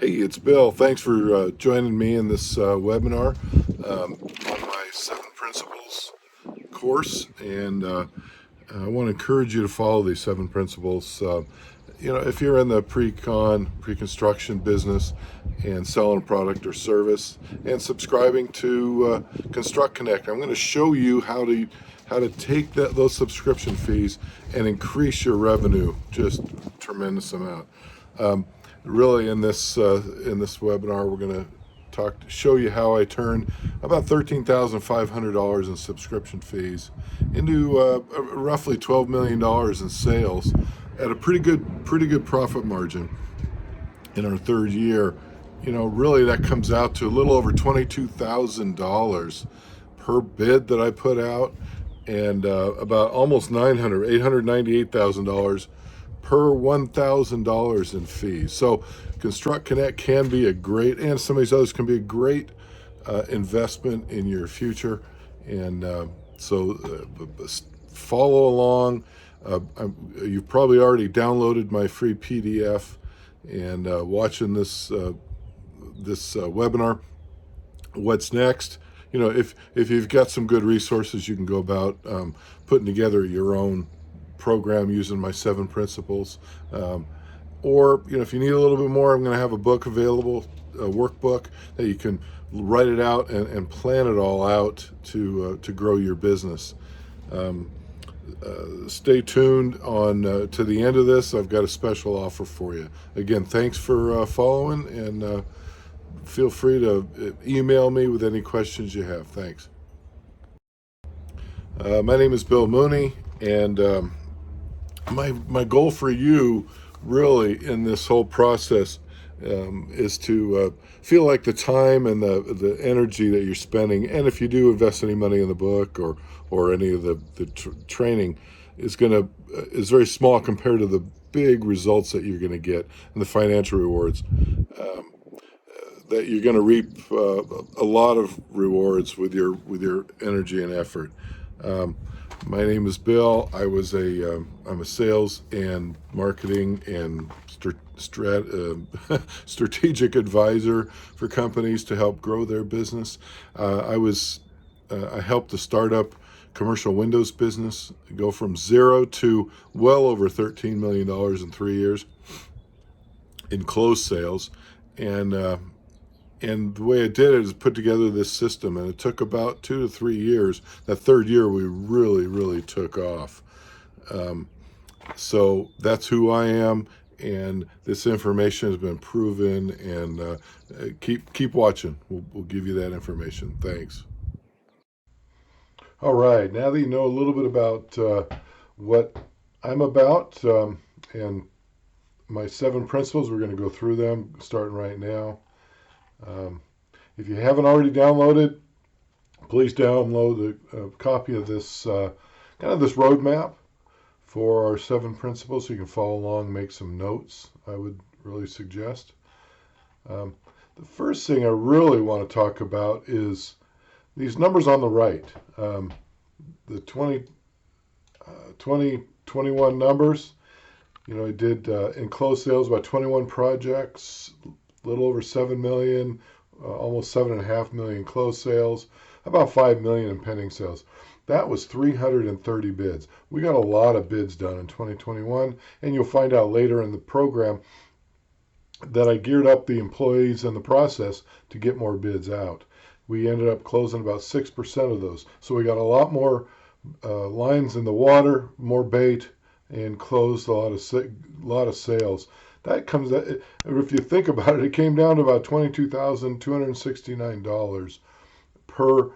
Hey, it's Bill. Thanks for joining me in this webinar on my 7 Principles course. And I want to encourage you to follow these 7 principles. If you're in the pre-construction business and selling a product or service and subscribing to Construct Connect, I'm going to show you how to take those subscription fees and increase your revenue just a tremendous amount. Really, in this webinar, we're going to show you how I turn about $13,500 in subscription fees into roughly $12 million in sales at a pretty good profit margin in our third year. Really that comes out to a little over $22,000 per bid that I put out, and about almost $898,000 per $1,000 in fees. So Construct Connect can be a great, and some of these others can be a great investment in your future. And follow along. You've probably already downloaded my free PDF and watching this webinar. What's next? If you've got some good resources, you can go about putting together your own program using my 7 principles. Or if you need a little bit more, I'm going to have a book available, a workbook that you can write it out and plan it all out to grow your business. Stay tuned on to the end of this. I've got a special offer for you. Again, thanks for following, and feel free to email me with any questions you have. Thanks. My name is Bill Mooney, and my goal for you really in this whole process is to feel like the time and the energy that you're spending, and if you do invest any money in the book or any of the training, is very small compared to the big results that you're going to get and the financial rewards. That you're going to reap a lot of rewards with your energy and effort. My name is Bill. I'm a sales and marketing and strategic advisor for companies to help grow their business. I helped the startup commercial windows business go from zero to well over $13 million in 3 years in closed sales. And the way I did it is put together this system, and it took about 2 to 3 years. That third year, we really took off. So that's who I am, and this information has been proven. And keep watching. We'll give you that information. Thanks. All right. Now that you know a little bit about what I'm about and my 7 principles, we're going to go through them starting right now. If you haven't already downloaded, please download a copy of this this roadmap for our 7 principles so you can follow along, make some notes. I would really suggest. The first thing I really want to talk about is these numbers on the right. The 2021 numbers. I did in closed sales about 21 projects, a little over 7 million, almost 7.5 million closed sales, about 5 million in pending sales. That was 330 bids. We got a lot of bids done in 2021, and you'll find out later in the program that I geared up the employees and the process to get more bids out. We ended up closing about 6% of those. So we got a lot more lines in the water, more bait, and closed a lot of sales. That comes, if you think about it, it came down to about $22,269 per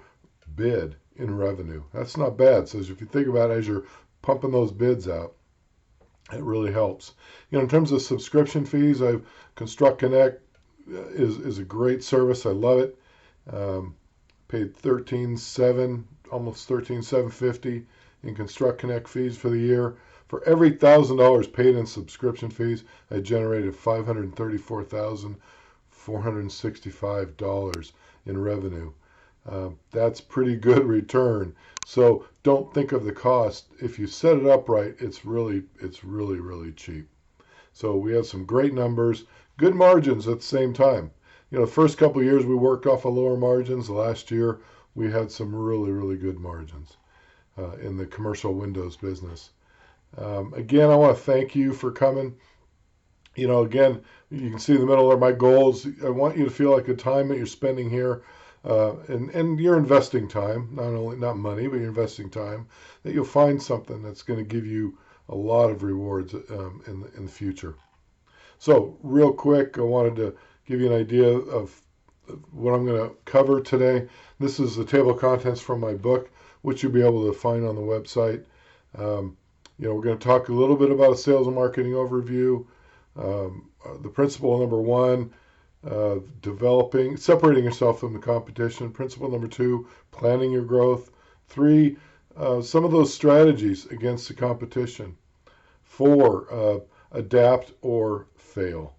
bid in revenue. That's not bad. So if you think about it, as you're pumping those bids out, it really helps. In terms of subscription fees, Construct Connect is a great service. I love it. Paid $13,700, almost $13,750 in Construct Connect fees for the year. For every $1,000 paid in subscription fees, I generated $534,465 in revenue. That's pretty good return. So don't think of the cost. If you set it up right, it's really cheap. So we had some great numbers, good margins at the same time. You know, the first couple of years we worked off of lower margins. Last year we had some really, really good margins in the commercial windows business. Again, I want to thank you for coming. You know, again, you can see in the middle are my goals. I want you to feel like the time that you're spending here, and you're investing time, not money, but you're investing time, that you'll find something that's going to give you a lot of rewards in the future. So, real quick, I wanted to give you an idea of what I'm going to cover today. This is the table of contents from my book, which you'll be able to find on the website. You know, we're going to talk a little bit about a sales and marketing overview. The principle number one, separating yourself from the competition. Principle number two, planning your growth. Three, some of those strategies against the competition. Four, adapt or fail.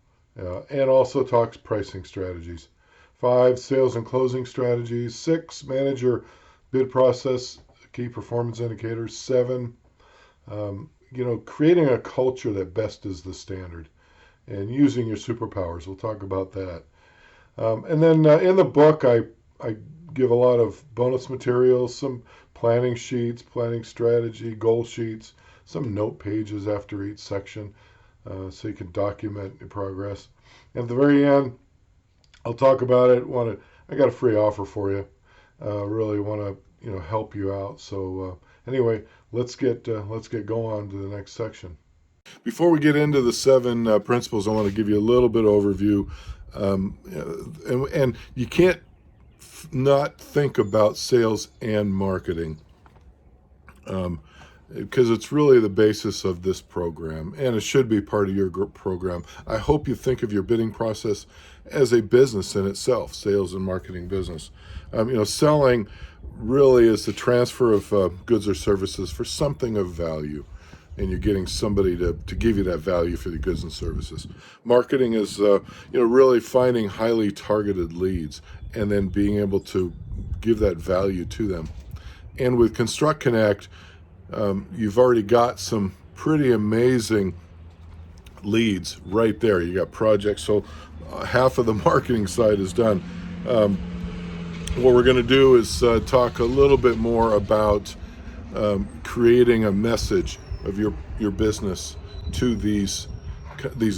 And also talks pricing strategies. Five, sales and closing strategies. Six, manage your bid process, key performance indicators. Seven, you know, creating a culture that best is the standard and using your superpowers. We'll talk about that. And then in the book, I give a lot of bonus materials, some planning sheets, planning strategy, goal sheets, some note pages after each section so you can document your progress. And at the very end, I'll talk about it. I got a free offer for you. Really want to help you out. So anyway, let's get going on to the next section. Before we get into the seven principles, I want to give you a little bit of overview. And you can't not think about sales and marketing because it's really the basis of this program, and it should be part of your program. I hope you think of your bidding process as a business in itself, sales and marketing business. Selling really is the transfer of goods or services for something of value, and you're getting somebody to give you that value for the goods and services. Marketing is really finding highly targeted leads and then being able to give that value to them. And with Construct Connect, you've already got some pretty amazing leads right there. You got projects, so half of the marketing side is done. What we're going to do is talk a little bit more about creating a message of your business to these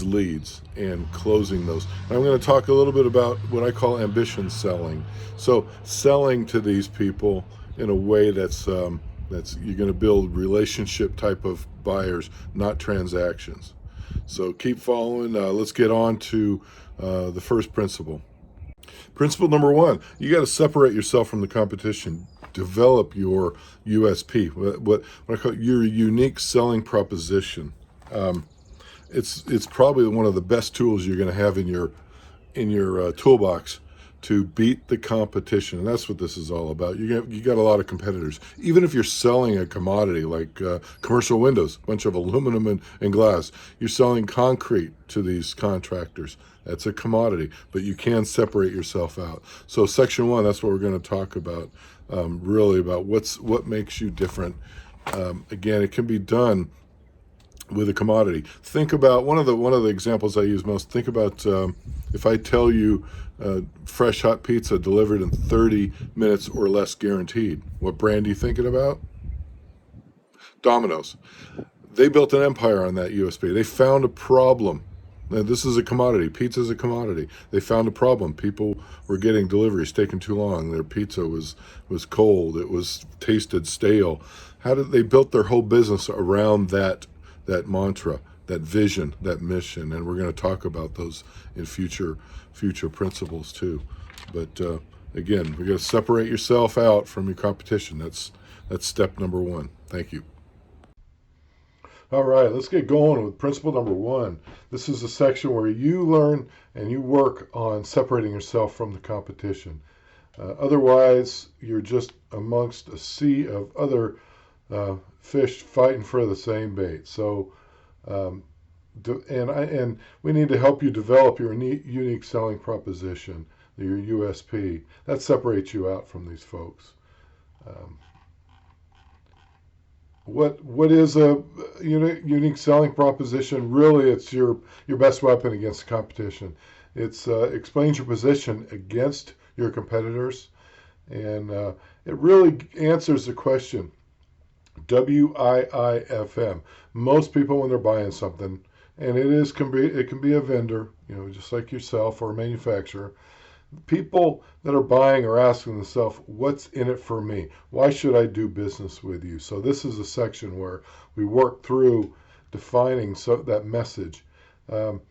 leads and closing those. And I'm going to talk a little bit about what I call ambition selling. So selling to these people in a way that's you're going to build relationship type of buyers, not transactions. So keep following. Let's get on to the first principle. Principle number one, you got to separate yourself from the competition. Develop your USP, what I call your unique selling proposition. It's probably one of the best tools you're going to have in your toolbox to beat the competition, and that's what this is all about. You got a lot of competitors. Even if you're selling a commodity like commercial windows, a bunch of aluminum and glass, you're selling concrete to these contractors. That's a commodity, but you can separate yourself out. So section one, that's what we're going to talk about. Really about what makes you different. Again, it can be done with a commodity. Think about one of the examples I use most. Think about if I tell you fresh hot pizza delivered in 30 minutes or less guaranteed. What brand are you thinking about? Domino's. They built an empire on that USP. They found a problem. Now, this is a commodity. Pizza is a commodity. They found a problem. People were getting deliveries taking too long. Their pizza was cold. It was tasted stale. How did they built their whole business around that mantra, that vision, that mission? And we're going to talk about those in future principles too. But again, we got to separate yourself out from your competition. That's step number one. Thank you. All right, let's get going with principle number one. This is a section where you learn and you work on separating yourself from the competition. Otherwise, you're just amongst a sea of other fish fighting for the same bait. So, and we need to help you develop your unique selling proposition, your USP. That separates you out from these folks. What is a unique selling proposition? Really, it's your best weapon against the competition. It's explains your position against your competitors, and it really answers the question. WIIFM. Most people, when they're buying something, and it can be a vendor, just like yourself or a manufacturer. People that are buying are asking themselves, "What's in it for me? Why should I do business with you?" So this is a section where we work through defining that message. Um,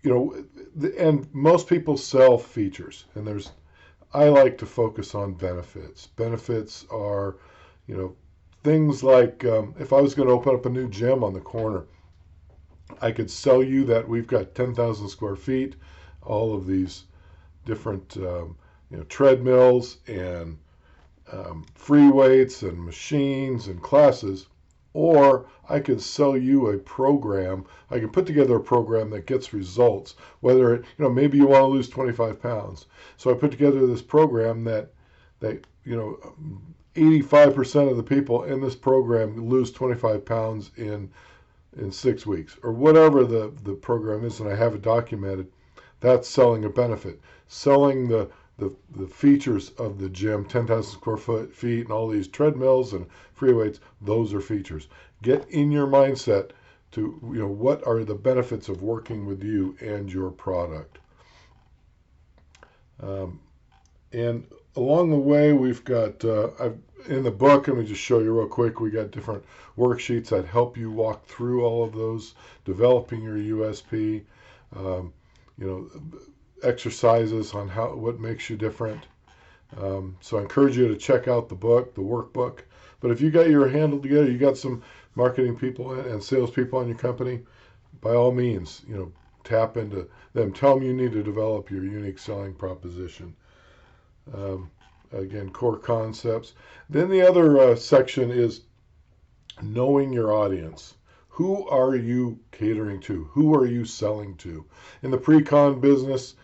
and most people sell features, and I like to focus on benefits. Benefits are, you know, things like if I was going to open up a new gym on the corner, I could sell you that we've got 10,000 square feet, all of these different treadmills and free weights and machines and classes. Or I could sell you a program. I can put together a program that gets results. Whether maybe you want to lose 25 pounds, so I put together this program that 85% of the people in this program lose 25 pounds in 6 weeks, or whatever the program is, and I have it documented. That's selling a benefit. Selling the features of the gym, 10,000 square feet, and all these treadmills and free weights, those are features. Get in your mindset to, what are the benefits of working with you and your product. And along the way, we've got, in the book, let me just show you real quick, we got different worksheets that help you walk through all of those, developing your USP, exercises on what makes you different. So I encourage you to check out the book, the workbook. But if you got your handle together, you got some marketing people and sales people in your company, by all means, tap into them. Tell them you need to develop your unique selling proposition. Again, core concepts. Then the other section is knowing your audience. Who are you catering to? Who are you selling to? In the pre-con business,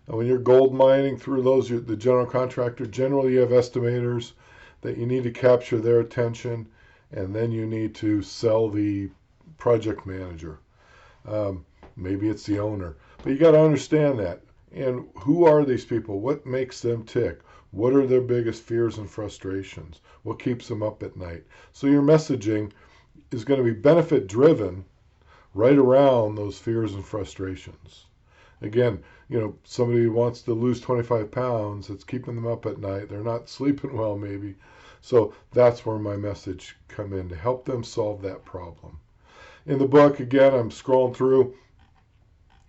when you're gold mining through the general contractor, generally you have estimators that you need to capture their attention, and then you need to sell the project manager. Maybe it's the owner. But you got to understand that. And who are these people? What makes them tick? What are their biggest fears and frustrations? What keeps them up at night? So your messaging is going to be benefit driven right around those fears and frustrations. Again, somebody who wants to lose 25 pounds, it's keeping them up at night. They're not sleeping well, maybe. So that's where my message come in, to help them solve that problem. In the book, again, I'm scrolling through.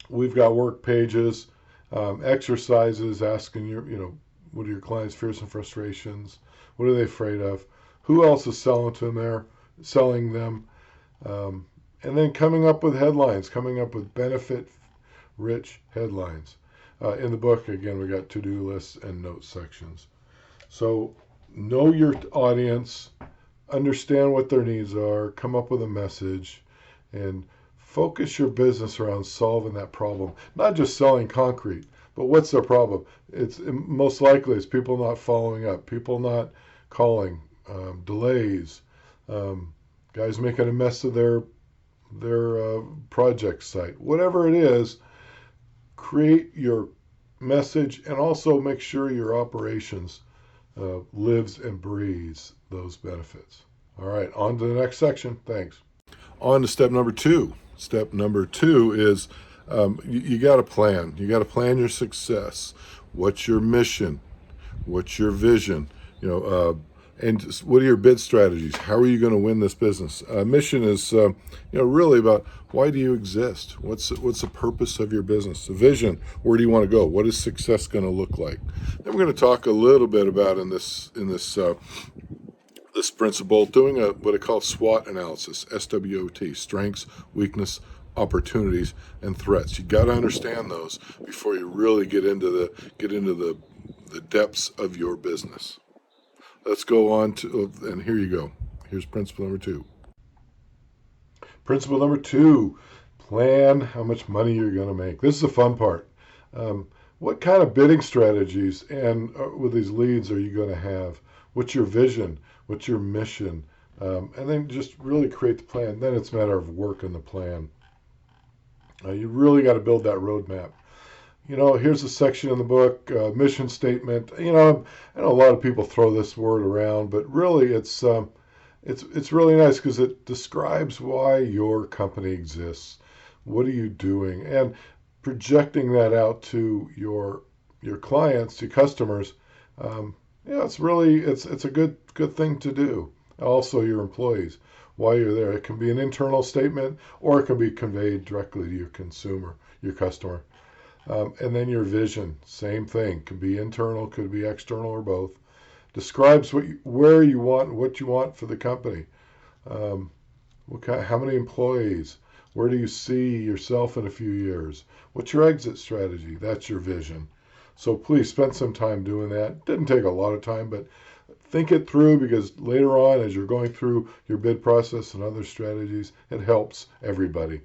We've got work pages, exercises asking what are your clients' fears and frustrations? What are they afraid of? Who else is selling them? And then coming up with headlines, coming up with benefit-rich headlines. In the book, again, we got to-do lists and notes sections. So know your audience, understand what their needs are, come up with a message, and focus your business around solving that problem. Not just selling concrete, but what's their problem? It's most likely it's people not following up, people not calling, delays, guys making a mess of their project site. Whatever it is, create your message, and also make sure your operations lives and breathes those benefits. All right, on to the next section. Thanks. On to step number 2. Step number 2 is you got to plan. You got to plan your success. What's your mission? What's your vision? And what are your bid strategies? How are you going to win this business? Mission is, really about why do you exist? What's the purpose of your business? The vision. Where do you want to go? What is success going to look like? Then we're going to talk a little bit about in this principle, doing what I call SWOT analysis. SWOT: strengths, weakness, opportunities, and threats. You got to understand those before you really get into the depths of your business. Let's go on and here you go. Here's principle number 2. Principle number 2, plan how much money you're going to make. This is the fun part. What kind of bidding strategies and with these leads are you going to have? What's your vision? What's your mission? And then just really create the plan. Then it's a matter of working the plan. You really got to build that roadmap. Here's a section in the book, mission statement. I know a lot of people throw this word around, but really it's really nice because it describes why your company exists. What are you doing? And projecting that out to your clients, your customers, it's a good thing to do. Also, your employees, why you're there. It can be an internal statement, or it can be conveyed directly to your consumer, your customer. And then your vision, same thing. Could be internal, could be external, or both. Describes where you want, what you want for the company. How many employees? Where do you see yourself in a few years? What's your exit strategy? That's your vision. So please spend some time doing that. Didn't take a lot of time, but think it through, because later on, as you're going through your bid process and other strategies, it helps everybody.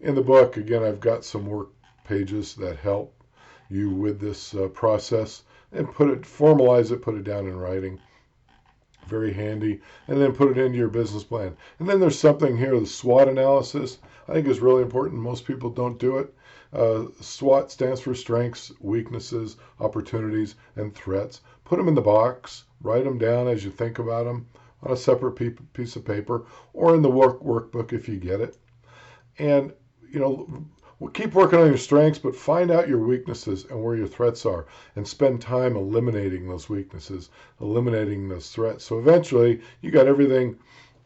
In the book, again, I've got some work pages that help you with this process, and formalize it, put it down in writing. Very handy. And then put it into your business plan. And then there's something here, the SWOT analysis. I think is really important. Most people don't do it. SWOT stands for strengths, weaknesses, opportunities, and threats. Put them in the box. Write them down as you think about them on a separate piece of paper, or in the workbook if you get it. And, keep working on your strengths, but find out your weaknesses and where your threats are, and spend time eliminating those weaknesses, eliminating those threats. So eventually, you got everything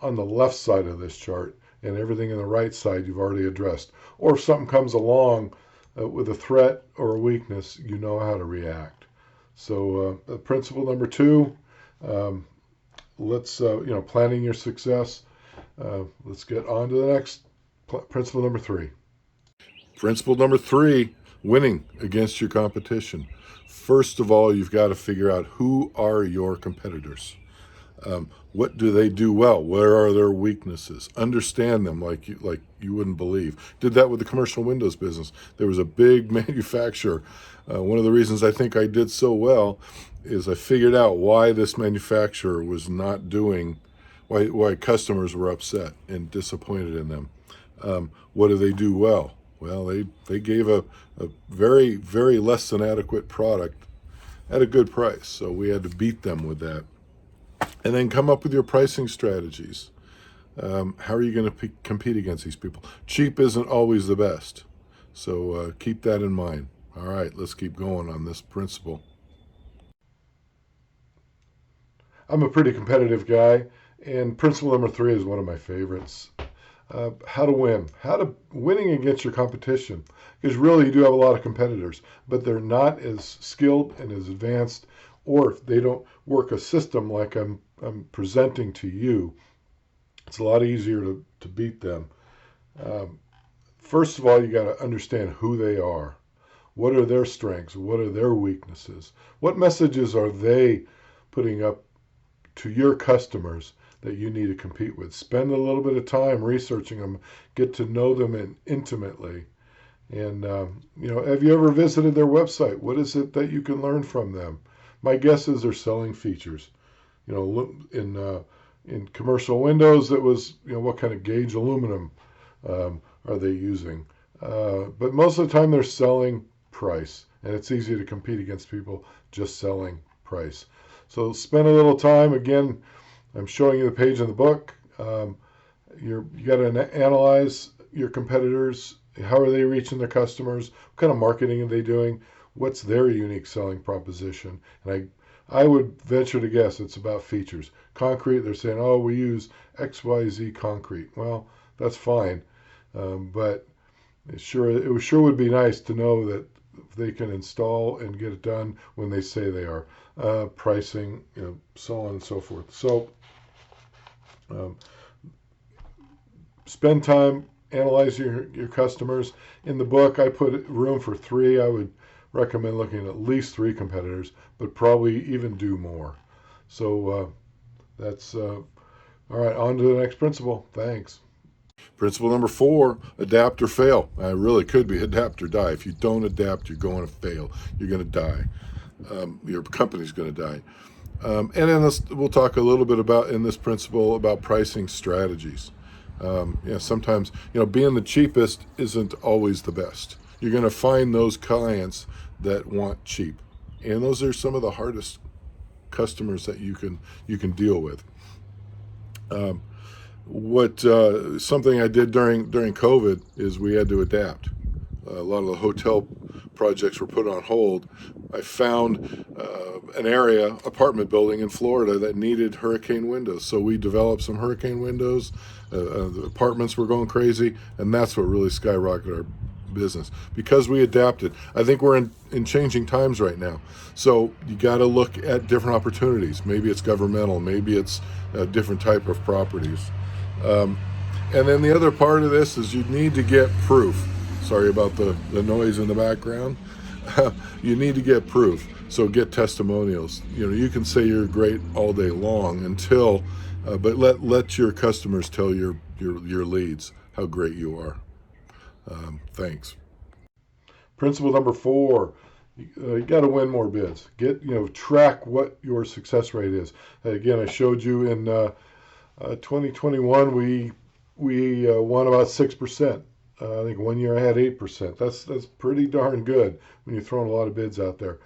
on the left side of this chart, and everything on the right side you've already addressed. Or if something comes along with a threat or a weakness, you know how to react. So principle number 2, planning your success. Let's get on to the next principle number 3. Principle number 3, winning against your competition. First of all, you've got to figure out who are your competitors. What do they do well? Where are their weaknesses? Understand them like you wouldn't believe. Did that with the commercial windows business. There was a big manufacturer. One of the reasons I think I did so well is I figured out why this manufacturer was not doing, why customers were upset and disappointed in them. What do they do well? Well, they gave a very, very less than adequate product at a good price. So we had to beat them with that. And then come up with your pricing strategies. How are you going to compete against these people? Cheap isn't always the best. So keep that in mind. All right, let's keep going on this principle. I'm a pretty competitive guy, and principle number 3 is one of my favorites. How to win. Winning against your competition. Because really you do have a lot of competitors, but they're not as skilled and as advanced, or if they don't work a system like I'm presenting to you, it's a lot easier to beat them. First of all, you got to understand who they are. What are their strengths? What are their weaknesses? What messages are they putting up to your customers that you need to compete with? Spend a little bit of time researching them, get to know them intimately. And, have you ever visited their website? What is it that you can learn from them? My guess is they're selling features. In commercial windows, it was, what kind of gauge aluminum are they using? But most of the time they're selling price, and it's easy to compete against people just selling price. So spend a little time. Again, I'm showing you the page in the book. You got to analyze your competitors. How are they reaching their customers? What kind of marketing are they doing? What's their unique selling proposition? And I would venture to guess it's about features. Concrete, they're saying, oh, we use XYZ concrete. Well, that's fine. But it sure would be nice to know that they can install and get it done when they say they are. Pricing, so on and so forth. So spend time, analyze your customers. In the book, I put room for 3. I would recommend looking at least 3 competitors, but probably even do more. So that's all right. On to the next principle. Thanks. Principle number 4, adapt or fail. I really could be adapt or die. If you don't adapt, you're going to fail. You're going to die. Your company's going to die. And then we'll talk a little bit about in this principle about pricing strategies. Sometimes being the cheapest isn't always the best. You're going to find those clients that want cheap, and those are some of the hardest customers that you can deal with. Something I did during COVID is we had to adapt. A lot of the hotel projects were put on hold. I found an apartment building in Florida that needed hurricane windows, so we developed some hurricane windows. The apartments were going crazy, and that's what really skyrocketed our business because we adapted. I think we're in changing times right now, so you got to look at different opportunities. Maybe it's governmental, maybe it's a different type of properties. And then the other part of this is you need to get proof. Sorry about the noise in the background. You need to get proof. So get testimonials. You can say you're great all day long but let your customers tell your leads how great you are. Thanks. Principle number 4. You got to win more bids. Track what your success rate is. Again, I showed you in 2021 we won about 6%. I think 1 year I had 8%. That's pretty darn good when you're throwing a lot of bids out there.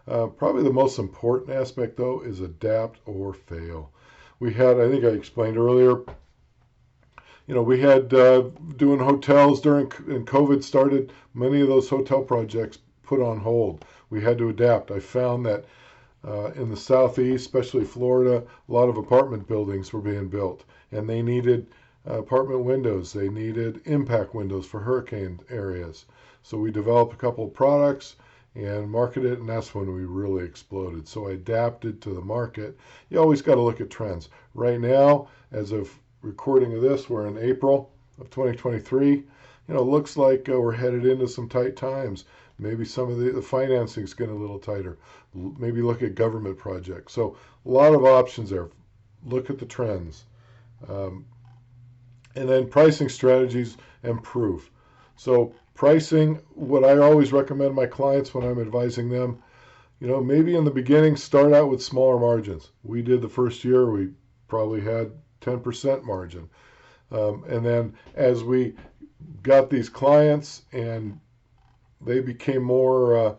Probably the most important aspect though is adapt or fail. I think I explained earlier, we had doing hotels and COVID started, many of those hotel projects put on hold. We had to adapt. I found that in the Southeast, especially Florida, a lot of apartment buildings were being built, and they needed apartment windows. They needed impact windows for hurricane areas. So we developed a couple of products and marketed it, and that's when we really exploded. So I adapted to the market. You always got to look at trends. Right now, as of recording of this, we're in April of 2023. Looks like we're headed into some tight times. Maybe some of the financing's getting a little tighter. Maybe look at government projects. So a lot of options there. Look at the trends. And then pricing strategies and proof. So pricing, what I always recommend my clients when I'm advising them, maybe in the beginning start out with smaller margins. We did the first year, we probably had 10% margin. And then as we got these clients and they became more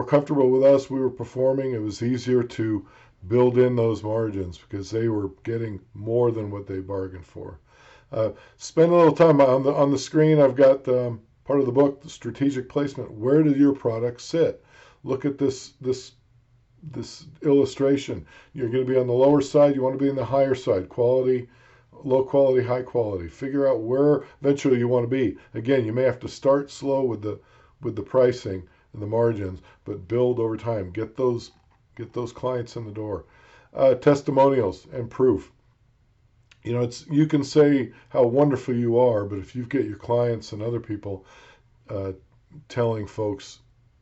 comfortable with us, we were performing, it was easier to build in those margins because they were getting more than what they bargained for. Spend a little time on the screen. I've got part of the book, the strategic placement. Where did your product sit? Look at this illustration. You're going to be on the lower side. You want to be in the higher side. Quality, low quality, high quality. Figure out where eventually you want to be. Again, you may have to start slow with the pricing and the margins, but build over time. Get those clients in the door. Testimonials and proof. You can say how wonderful you are, but if you get your clients and other people telling folks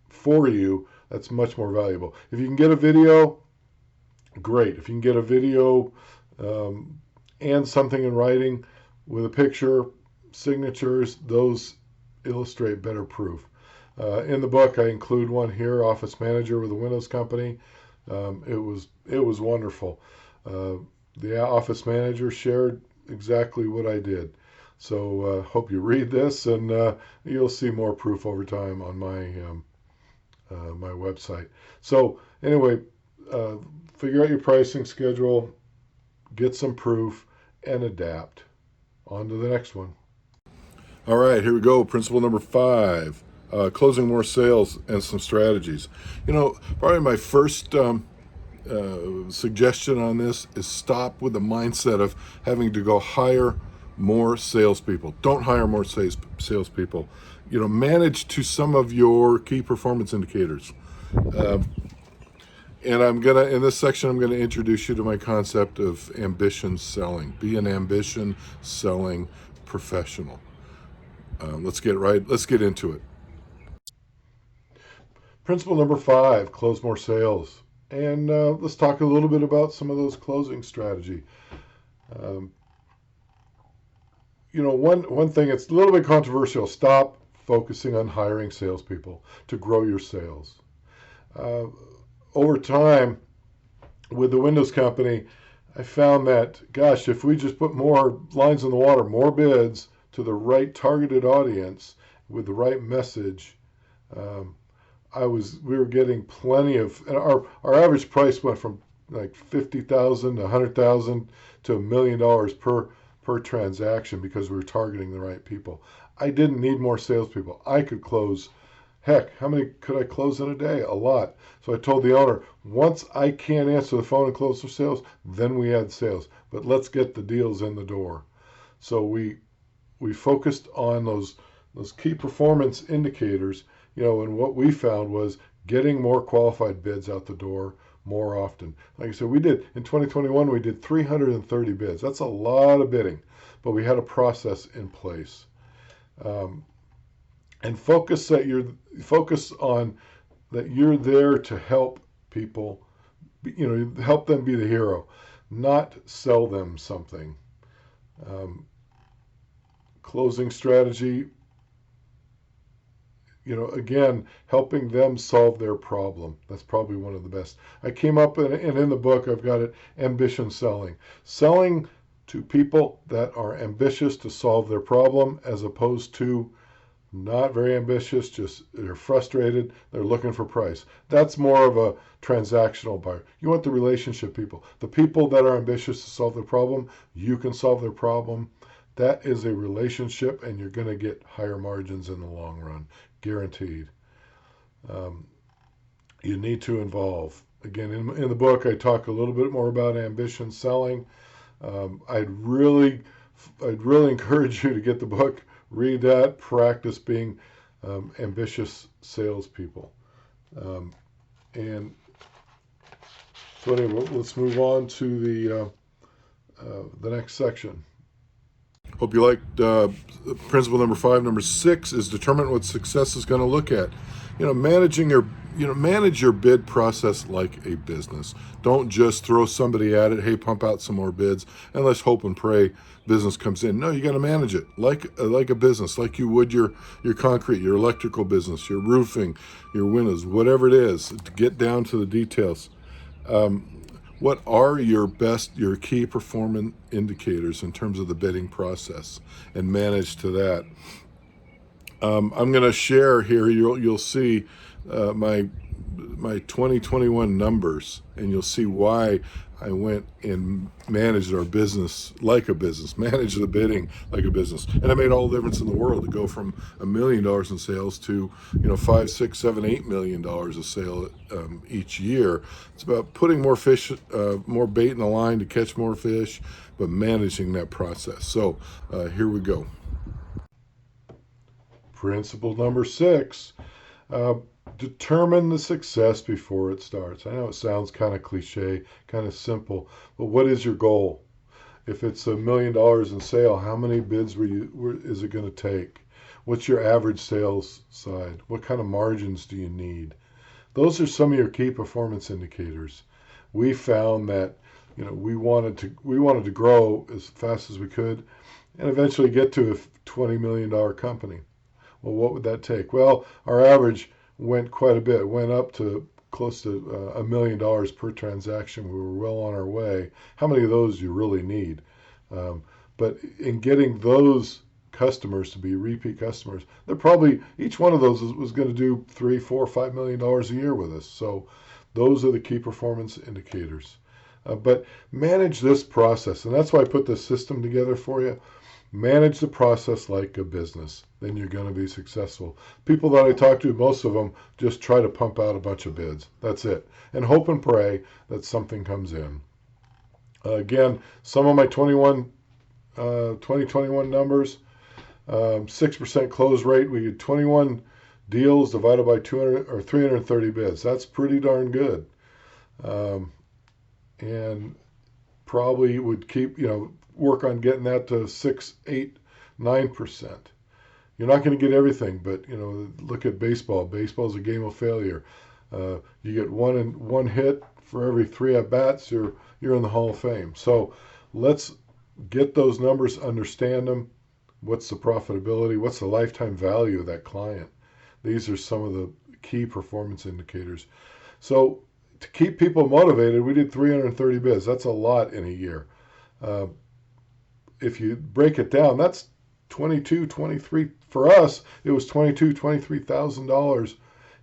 for you, that's much more valuable. If you can get a video, great. If you can get a video and something in writing with a picture, signatures, those illustrate better proof. In the book, I include one here, office manager with a Windows company. It was wonderful. The office manager shared exactly what I did. So hope you read this, and you'll see more proof over time on my website. So anyway, figure out your pricing schedule, get some proof, and adapt. On to the next one. All right, here we go. Principle number 5, closing more sales and some strategies. Probably my first suggestion on this is stop with the mindset of having to go hire more salespeople. Don't hire more salespeople. Manage to some of your key performance indicators. And in this section, I'm gonna introduce you to my concept of ambition selling. Be an ambition selling professional. Let's get into it. Principle number 5, close more sales. And let's talk a little bit about some of those closing strategy. One thing, it's a little bit controversial. Stop focusing on hiring salespeople to grow your sales. Over time, with the Windows company, I found that, gosh, if we just put more lines in the water, more bids to the right targeted audience with the right message, um, we were getting plenty of, and our average price went from like 50,000 to 100,000 to $1 million per transaction because we were targeting the right people. I didn't need more salespeople. I could close. Heck, how many could I close in a day? A lot. So I told the owner, once I can't answer the phone and close for sales, then we add sales. But let's get the deals in the door. So we focused on those key performance indicators, and what we found was getting more qualified bids out the door more often. Like I said, in 2021, we did 330 bids. That's a lot of bidding, but we had a process in place. And focus on that you're there to help people, help them be the hero, not sell them something. Closing strategy, again, helping them solve their problem. That's probably one of the best. I came up, and in the book I've got it, ambition selling. Selling to people that are ambitious to solve their problem as opposed to not very ambitious, just they're frustrated, they're looking for price. That's more of a transactional buyer. You want the relationship people. The people that are ambitious to solve their problem, you can solve their problem. That is a relationship, and you're going to get higher margins in the long run, guaranteed. You need to involve. Again, in the book, I talk a little bit more about ambition selling. I'd really encourage you to get the book, read that, practice being ambitious salespeople. And so anyway, let's move on to the next section. Hope you liked principle number 5. Number 6 is determine what success is going to look at. Manage your bid process like a business. Don't just throw somebody at it. Hey, pump out some more bids, and let's hope and pray business comes in. No, you got to manage it like a business, like you would your concrete, your electrical business, your roofing, your windows, whatever it is. To get down to the details. What are your key performance indicators in terms of the bidding process, and manage to that. I'm going to share here. You'll see my 2021 numbers, and you'll see why I went and managed our business like a business, managed the bidding like a business, and it made all the difference in the world to go from $1 million in sales to $5, $6, $7, $8 million of sale each year. It's about putting more fish, more bait in the line to catch more fish, but managing that process. So here we go. Principle number 6. Determine the success before it starts. I know it sounds kind of cliche, kind of simple, but what is your goal? If it's $1 million in sale, how many bids is it going to take? What's your average sales side? What kind of margins do you need? Those are some of your key performance indicators. We found that we wanted to grow as fast as we could, and eventually get to a $20 million company. Well, what would that take? Well, our average went quite a bit. It went up to close to $1 million per transaction. We were well on our way. How many of those do you really need? But in getting those customers to be repeat customers, they're probably, each one of those was going to do $3, $4, $5 million a year with us. So those are the key performance indicators. But manage this process, and that's why I put this system together for you. Manage the process like a business. Then you're going to be successful. People that I talk to, most of them just try to pump out a bunch of bids. That's it. And hope and pray that something comes in. Again, some of my 2021 numbers, 6% close rate. We had 21 deals divided by 200 or 330 bids. That's pretty darn good. And probably would keep, work on getting that to 6, 8, 9%. You're not going to get everything, but look at baseball. Baseball's a game of failure. You get one hit for every 3 at bats. You're in the Hall of Fame. So let's get those numbers, understand them. What's the profitability? What's the lifetime value of that client? These are some of the key performance indicators. So to keep people motivated, we did 330 bids. That's a lot in a year. Uh, if you break it down, that's 22, 23. For us, it was $23,000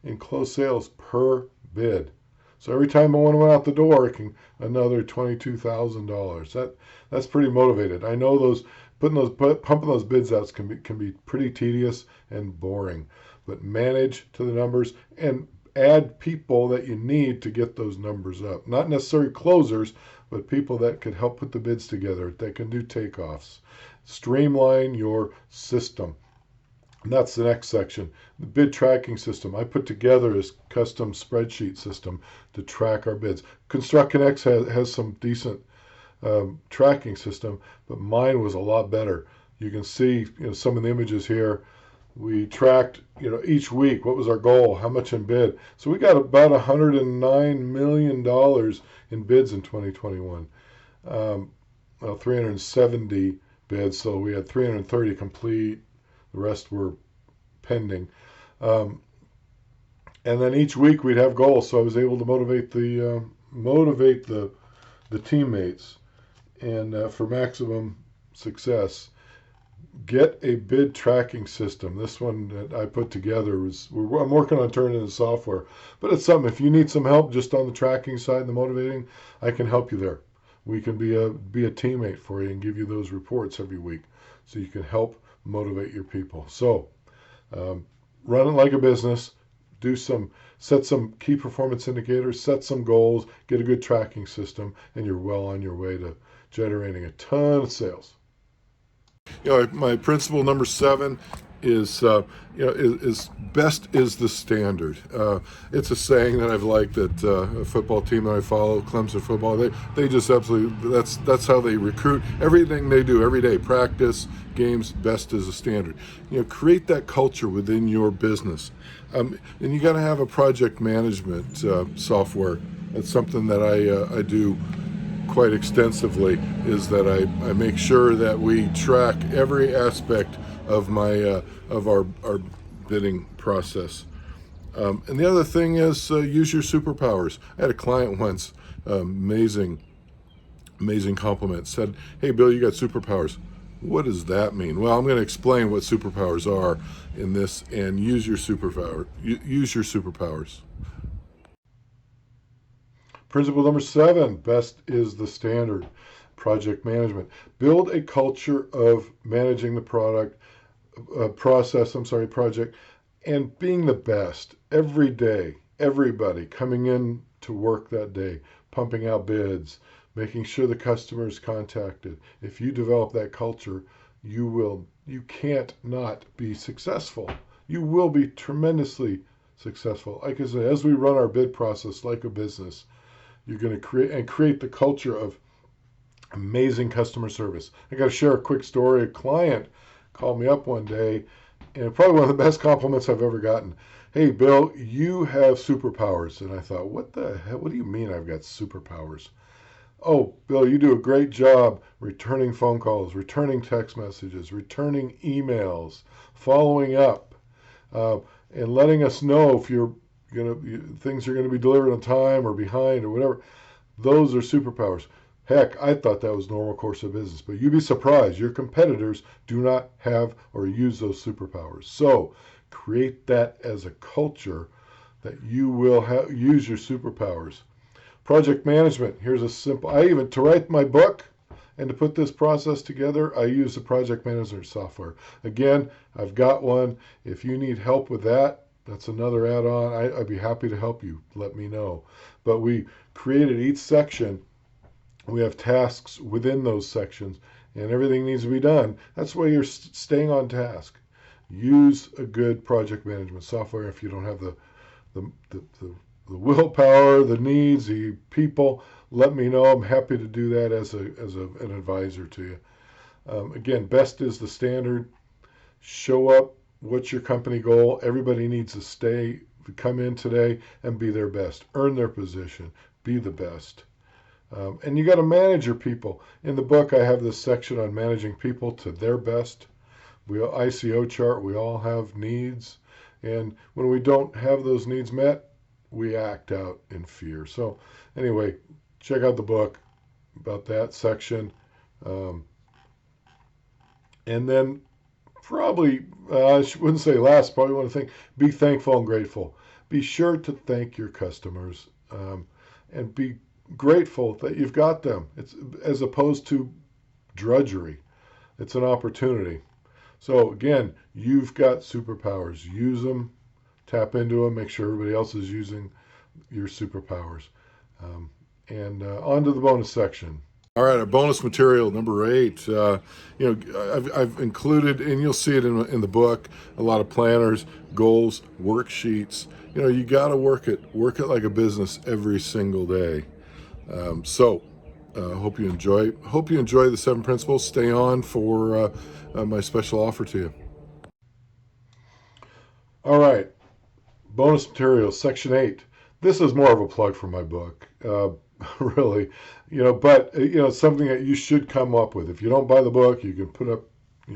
in closed sales per bid. So every time one went out the door, it can another $22,000. That's pretty motivated. I know pumping those bids out can be pretty tedious and boring, but manage to the numbers and add people that you need to get those numbers up. Not necessarily closers, but people that could help put the bids together, that can do takeoffs. Streamline your system. And that's the next section. The bid tracking system. I put together this custom spreadsheet system to track our bids. ConstructConnect has some decent tracking system, but mine was a lot better. You can see some of the images here. We tracked each week what was our goal, how much in bid. So we got about $109 million in bids in 2021. 370 bids, so we had 330 complete. The rest were pending. And then each week we'd have goals, so I was able to motivate the teammates, and for maximum success. Get a bid tracking system. This one that I put together I'm working on turning it into software, but it's something. If you need some help just on the tracking side and the motivating, I can help you there. We can be a teammate for you and give you those reports every week, so you can help motivate your people. So run it like a business. Set some key performance indicators, set some goals, get a good tracking system, and you're well on your way to generating a ton of sales. My principle number 7 is best is the standard. It's a saying that I've liked that a football team that I follow, Clemson football, they just absolutely, that's how they recruit. Everything they do every day, practice, games, best is the standard. Create that culture within your business. And you got to have a project management software. That's something that I do quite extensively, is that I make sure that we track every aspect of our bidding process. And the other thing is use your superpowers. I had a client once, amazing compliment, said, "Hey Bill, you got superpowers." What does that mean? Well, I'm going to explain what superpowers are in this, and use your superpowers. Principle number 7, best is the standard. Project management. Build a culture of managing the project, and being the best every day. Everybody coming in to work that day, pumping out bids, making sure the customer is contacted. If you develop that culture, you can't not be successful. You will be tremendously successful. Like I said, as we run our bid process like a business, you're going to create the culture of amazing customer service. I got to share a quick story. A client called me up one day, and probably one of the best compliments I've ever gotten. "Hey, Bill, you have superpowers." And I thought, what the hell? What do you mean I've got superpowers? "Oh, Bill, you do a great job returning phone calls, returning text messages, returning emails, following up, and letting us know if things are going to be delivered on time or behind or whatever." Those are superpowers. Heck, I thought that was normal course of business, but you'd be surprised. Your competitors do not have or use those superpowers. So create that as a culture that you will use your superpowers. Project management. Here's a simple, to write my book and to put this process together, I use the project management software. Again, I've got one. If you need help with that, that's another add-on. I'd be happy to help you. Let me know. But we created each section. We have tasks within those sections, and everything needs to be done. That's why you're staying on task. Use a good project management software. If you don't have the willpower, the needs, the people, let me know. I'm happy to do that as an advisor to you. Again, best is the standard. Show up. What's your company goal? Everybody needs to come in today and be their best. Earn their position. Be the best. And you got to manage your people. In the book, I have this section on managing people to their best. ICO chart, we all have needs. And when we don't have those needs met, we act out in fear. So anyway, check out the book about that section. And then probably, I wouldn't say last, probably want to think, be thankful and grateful. Be sure to thank your customers, and be grateful that you've got them. It's as opposed to drudgery. It's an opportunity. So again, you've got superpowers. Use them, tap into them, make sure everybody else is using your superpowers. And on to the bonus section. All right, our bonus material number 8. I've included, and you'll see it in the book, a lot of planners, goals, worksheets. You got to work it like a business every single day. Hope you enjoy the 7 principles. Stay on for my special offer to you. All right, bonus materials, section 8. This is more of a plug for my book, really, but it's something that you should come up with. If you don't buy the book, you can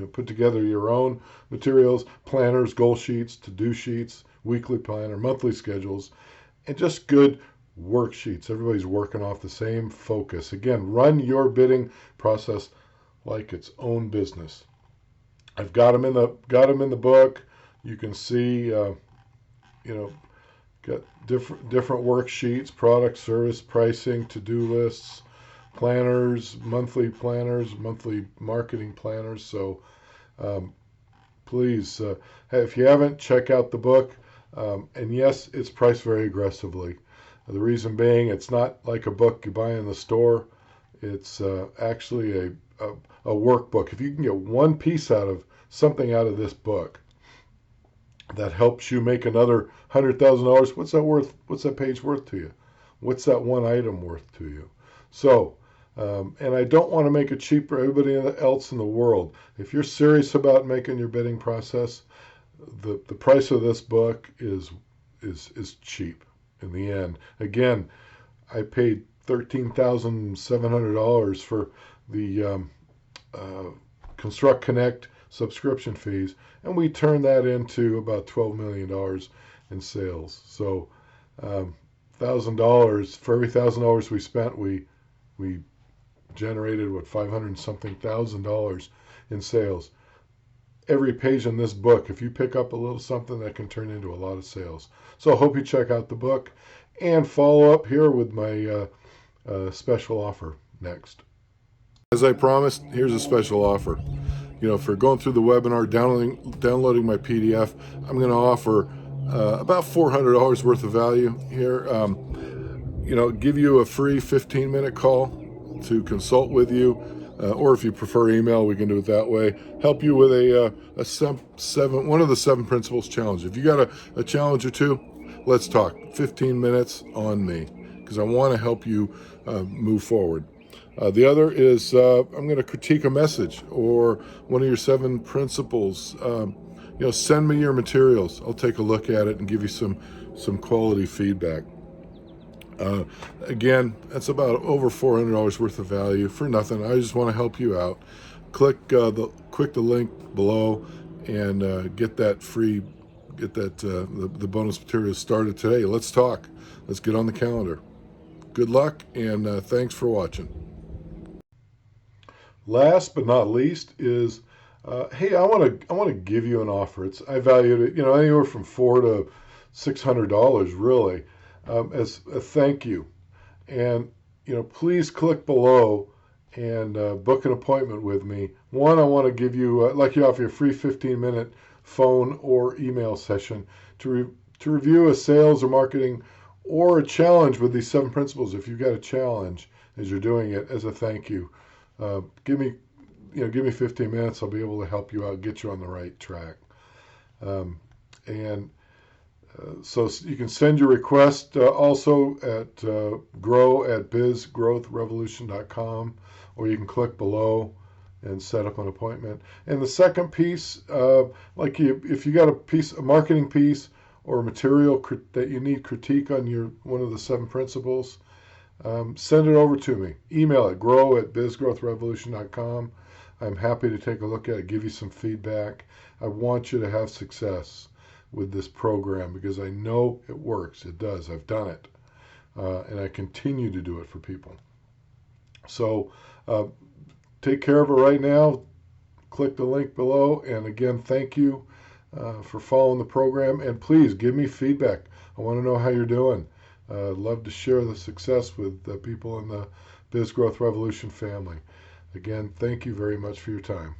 put together your own materials, planners, goal sheets, to-do sheets, weekly planner, monthly schedules, and just good worksheets. Everybody's working off the same focus. Again, run your bidding process like its own business. I've got them in the book. You can see, got different worksheets, product, service, pricing, to-do lists, planners, monthly marketing planners. So please, if you haven't, check out the book. And yes, it's priced very aggressively. The reason being, it's not like a book you buy in the store. It's actually a workbook. If you can get one piece something out of this book that helps you make another $100,000, what's that worth? What's that page worth to you? What's that one item worth to you? So, and I don't want to make it cheap for everybody else in the world. If you're serious about making your bidding process, the price of this book is cheap in the end. Again, I paid $13,700 for the Construct Connect subscription fees, and we turned that into about $12 million in sales. So $1,000 for every $1,000 we spent, we generated $500 something thousand in sales. Every page in this book, if you pick up a little something, that can turn into a lot of sales. So I hope you check out the book and follow up here with my special offer next. As I promised, here's a special offer. For going through the webinar, downloading my PDF, I'm going to offer about $400 worth of value here. Give you a free 15-minute call to consult with you, or if you prefer email, we can do it that way. Help you with one of the 7 principles challenge. If you got a challenge or two, let's talk. 15 minutes on me, because I want to help you move forward. The other is I'm going to critique a message or one of your 7 principles. Send me your materials. I'll take a look at it and give you some quality feedback. Again, that's about over $400 worth of value for nothing. I just want to help you out. Click the link below and get the bonus materials started today. Let's talk. Let's get on the calendar. Good luck, and thanks for watching. Last but not least is, hey, I want to give you an offer. I valued it, anywhere from $400 to $600 really, as a thank you. And please click below and book an appointment with me. One, I want to give you, offer a free 15-minute phone or email session to review a sales or marketing or a challenge with these 7 principles. If you've got a challenge as you're doing it, as a thank you. Give me 15 minutes. I'll be able to help you out, get you on the right track. So you can send your request also at grow@bizgrowthrevolution.com, or you can click below and set up an appointment. And the second piece, if you got a marketing piece or material that you need critique on one of the 7 principles, send it over to me. Email it, grow@bizgrowthrevolution.com. I'm happy to take a look at it, give you some feedback. I want you to have success. with this program because I know it works. It does. I've done it. And I continue to do it for people. So take care of it right now. Click the link below. And again, thank you for following the program. And please give me feedback. I want to know how you're doing. I'd love to share the success with the people in the Biz Growth Revolution family. Again, thank you very much for your time.